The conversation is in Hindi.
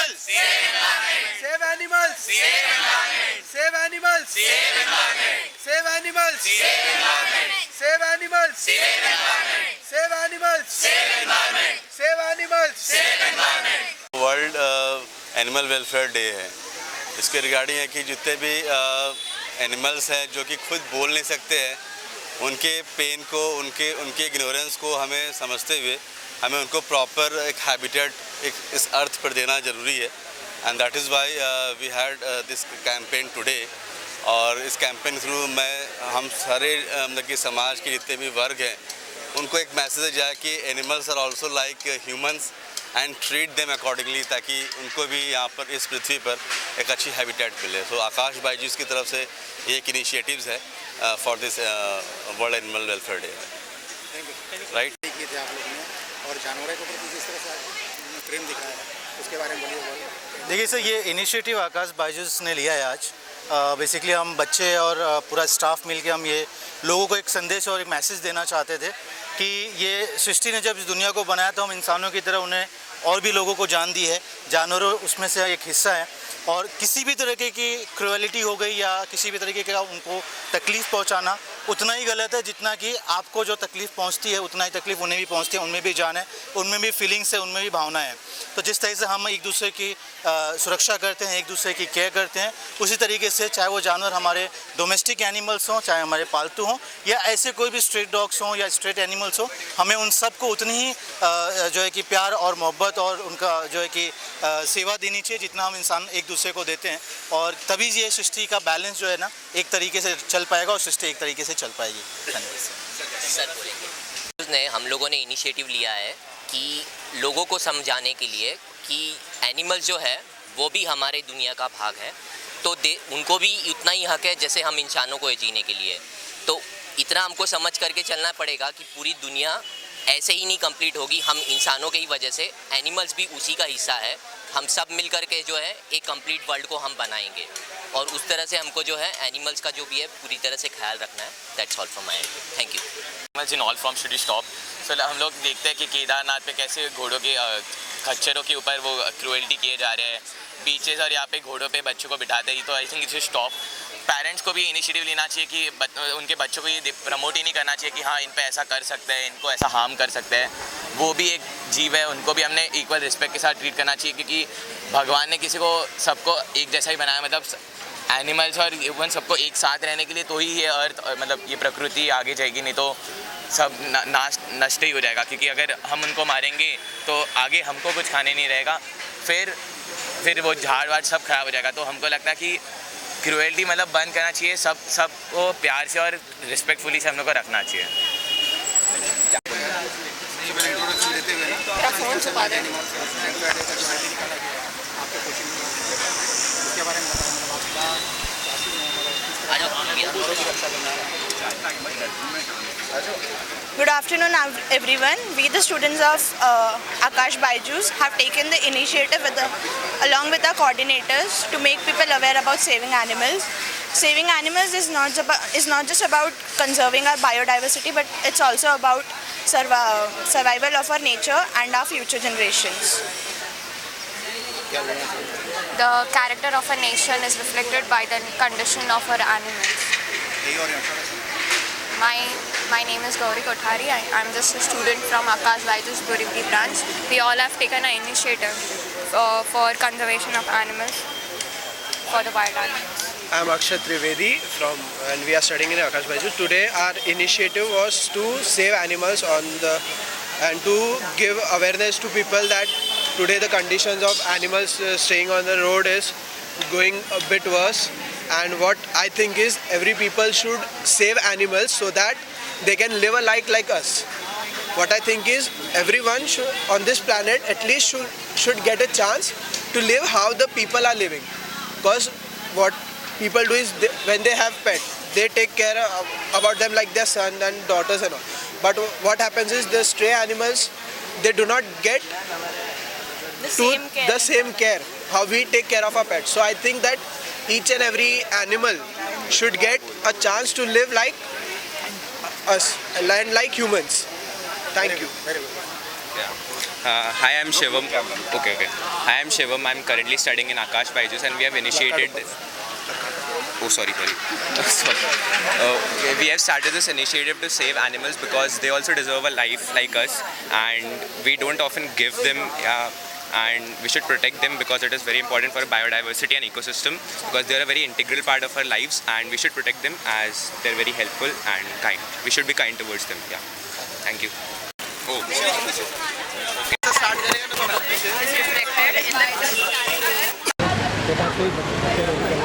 animals. Save animals. Save animals. Save animals. Save animals. Save animals. Save animals. Save animals. World animal welfare day है। इसके रिगार्डिंग है कि जितने भी एनिमल्स हैं जो कि खुद बोल नहीं सकते हैं, उनके पेन को, उनके इग्नोरेंस को हमें समझते हुए हमें उनको प्रॉपर एक हैबिटेट इस अर्थ पर देना ज़रूरी है। And that is why we had this campaign today. और इस कैंपेन थ्रू हम सारे मतलब कि समाज के जितने भी वर्ग हैं उनको एक मैसेज जाए कि animals are also like humans and treat them accordingly, ताकि उनको भी यहाँ पर इस पृथ्वी पर एक अच्छी हैबिटेट मिले। सो आकाश बायजूस की तरफ से ये एक इनिशिएटिव्स है for this world animal welfare day, right. किए थे आप लोगों ने, और जानवरों के प्रति जिस तरह से प्रेम दिखाया है उसके बारे में बोलिए। देखिए सर, ये इनिशिएटिव आकाश बायजूस ने लिया है आज। बेसिकली हम बच्चे और पूरा स्टाफ मिलके हम ये लोगों को एक संदेश और एक मैसेज देना चाहते थे कि ये सृष्टि ने जब इस दुनिया को बनाया तो हम इंसानों की तरह उन्हें और भी लोगों को जान दी है। जानवरों उसमें से एक हिस्सा है, और किसी भी तरीके की क्रुएलिटी हो गई या किसी भी तरीके का उनको तकलीफ़ पहुंचाना उतना ही गलत है जितना कि आपको जो तकलीफ़ पहुंचती है उतना ही तकलीफ़ उन्हें भी पहुंचती है। उनमें भी जान है, उनमें भी फीलिंग्स है, उनमें भी भावनाएं हैं। तो जिस तरह से हम एक दूसरे की सुरक्षा करते हैं, एक दूसरे की केयर करते हैं, उसी तरीके से चाहे वो जानवर हमारे डोमेस्टिक एनिमल्स हों, चाहे हमारे पालतू हों, या ऐसे कोई भी स्ट्रीट डॉग्स हों या स्ट्रीट एनिमल्स हों, हमें उन सबको उतनी ही जो है कि प्यार और मोहब्बत और उनका जो है कि सेवा देनी चाहिए जितना हम इंसान एक दूसरे को देते हैं। और तभी ये सृष्टि का बैलेंस जो है ना एक तरीके से चल पाएगा और सृष्टि एक तरीके से चल पाएगी। धन्यवाद। ने हम लोगों ने इनिशिएटिव लिया है कि लोगों को समझाने के लिए कि एनिमल्स जो है वो भी हमारे दुनिया का भाग है, तो उनको भी उतना ही हक है जैसे हम इंसानों को जीने के लिए। तो इतना हमको समझ करके चलना पड़ेगा कि पूरी दुनिया ऐसे ही नहीं कंप्लीट होगी, हम इंसानों के ही वजह से, एनिमल्स भी उसी का हिस्सा है। हम सब मिल कर के जो है एक कंप्लीट वर्ल्ड को हम बनाएंगे, और उस तरह से हमको जो है एनिमल्स का जो भी है पूरी तरह से ख्याल रखना है। That's all from my end. Thank you. Animals in all form should stop. So हम लोग देखते हैं कि केदारनाथ पे कैसे घोड़ों के खच्चरों के ऊपर वो क्रूएल्टी किए जा रहे हैं, बीचेस और यहाँ पे घोड़ों पे बच्चों को बिठाते हैं। तो I think it should stop. Parents को भी इनिशिएटिव लेना चाहिए कि उनके बच्चों को ये प्रमोट ही नहीं करना चाहिए कि हाँ इन पे ऐसा कर सकते हैं, इनको ऐसा हार्म कर सकते हैं। वो भी एक जीव है, उनको भी हमने इक्वल रिस्पेक्ट के साथ ट्रीट करना चाहिए, क्योंकि भगवान ने किसी को सबको एक जैसा ही बनाया, मतलब एनिमल्स और ह्यूमन सबको एक साथ रहने के लिए। तो ही ये अर्थ मतलब ये प्रकृति आगे जाएगी, नहीं तो सब नष्ट ही हो जाएगा। क्योंकि अगर हम उनको मारेंगे तो आगे हमको कुछ खाने नहीं रहेगा, फिर वो झाड़ वाड़ सब खराब हो जाएगा। तो हमको लगता है कि क्रूएल्टी मतलब बंद करना चाहिए, सबको प्यार से और रिस्पेक्टफुली से हम लोग को रखना चाहिए। Good afternoon everyone. We the students of Akash Baijus have taken the initiative along with our coordinators to make people aware about saving animals. Saving animals is not just about conserving our biodiversity, but it's also about survival of our nature and our future generations. The character of a nation is reflected by the condition of our animals. My name is Gauri Kothari. I'm just a student from Akash Baijus Borivali branch. We all have taken an initiative for conservation of animals, for the wild animals. I'm Akshat Trivedi and we are studying in Akash Baijus. Today our initiative was to save animals and to give awareness to people that today the conditions of animals staying on the road is going a bit worse. And what I think is every people should save animals so that they can live a life like us. What I think is everyone should, on this planet at least should get a chance to live how the people are living. Because what people do is when they have pets, they take care about them like their son and daughters and all. But what happens is the stray animals, they do not get the same care how we take care of our pets. So I think that each and every animal should get a chance to live like us and like humans. Thank you. Very good. Yeah. Hi, I'm Shivam. Okay. Hi, I'm Shivam. I'm currently studying in Akash Byju's, and we have initiated this. Oh, sorry. Sorry. We have started this initiative to save animals because they also deserve a life like us, and we don't often give them. And we should protect them because it is very important for biodiversity and ecosystem, because they are a very integral part of our lives, and we should protect them as they're very helpful and kind. We should be kind towards them. Yeah. Thank you. Oh. Start करेगा ना तो